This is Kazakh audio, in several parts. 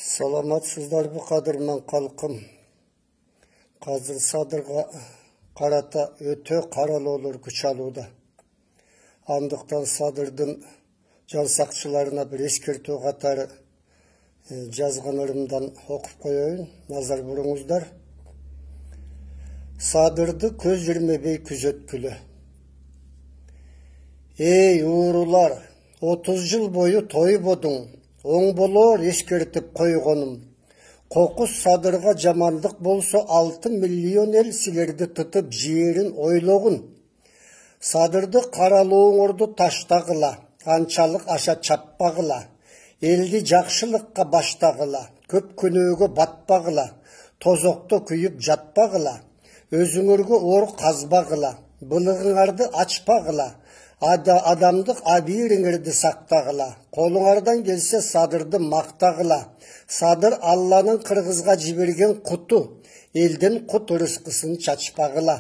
Саламатсыздар bu қадірмен қалқым. Қазір Садырға қарата өте қаралулар күш алуда. Андықтан Садырдың жансақшыларына бір ескерту қатары жазғанырымдан оқып қойайын. Назар бұрыңыздар. Садырды көз жүрмебей күзеткілі. Ей уырулар, 30 жыл бойы той бодың. Оң болор ескертіп қойғаным. Қоқыс Садырға жамандық болса 6 миллион ел сілерді тұтып жерін ойлоғын. Садырды қаралуыңырды таштағыла, анчалық аша чаппағыла, елді жақшылыққа баштағыла, көп күнөгі батпағыла, тозоқты күйіп жатпағыла, өзіңіргі ор қазбағыла, бұлығыңарды açпағыла, адамдық абиріңірді сақтағыла, қолыңардан келсе Садырды мақтағыла. Садыр Алланың қырғызға жіберген құты, елдің құт ырысқысын чачпағыла.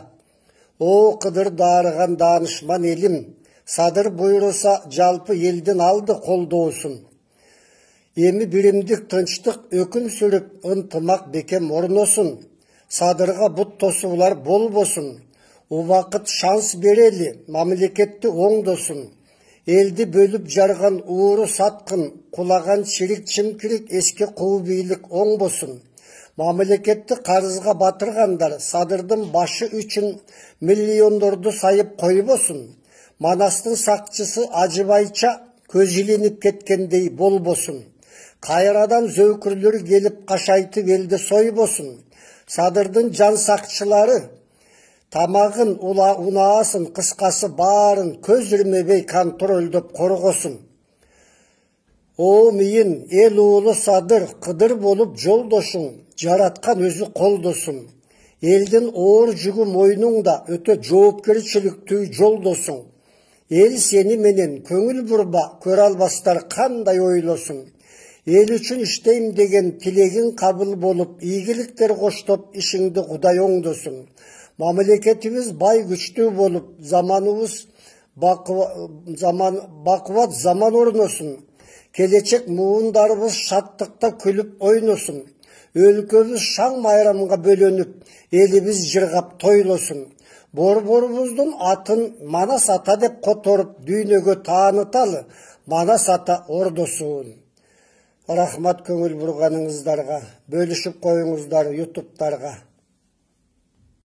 О, қыдыр дарыған данышман елім, Садыр бұйырса жалпы елдің алды қолдаусын. Емі биримдік тынчтық өкін сүріп, ынтымақ бекем орносын. Садырға бұт тосулар болбосын. Убақыт шанс берели, мамлекетті оңдосын. Елді бөліп жарған уыры сатқын, құлаған ширик чимкирик еске қуу бийлик оң босын. Мамлекетті қарызға батырғандар Садырдың башы үшін миллиондорды сайып қойбосын. Манастың сақчысы Ажыбайча көзіленіп кеткендей болбосын. Қайрадан зөкірлер келіп қашайтып елді сойбосын. Садырдың жан сақчылары тамағын унаасын, қысқасы барын көз жүрмебей контрольдіп қорғосын. О миын ел уылы Садыр қыдыр болып жолдошың, жаратқан өзі қолдосын. Елдің оор жүгі мойныңда өте жоопкерчиликтүү жолдосын. Ел сені менен көңіл бұрба, көр албастар қандай ойлосын. Ел үшін іштейм деген тілегін қабыл болып, игіліктер қоштоп, ішіңді Құдай оңдосын. Мамлекетimiz бай güçlü болып, zamanımız bakıvat zaman ornosun. Келечек muğundarımız şattықта күліп ойносын. Өлкөбүз шаң майрамға бөлөнүп, еліміз жырғап тойлосын. Борборубуздун атын Манас ата деп которуп, дүйнөгө тааныталы, Манас ата ордосун. Рахмат көңіл бұрғаныңыздарға, бөлішіп қойыңыздар YouTube'тарға.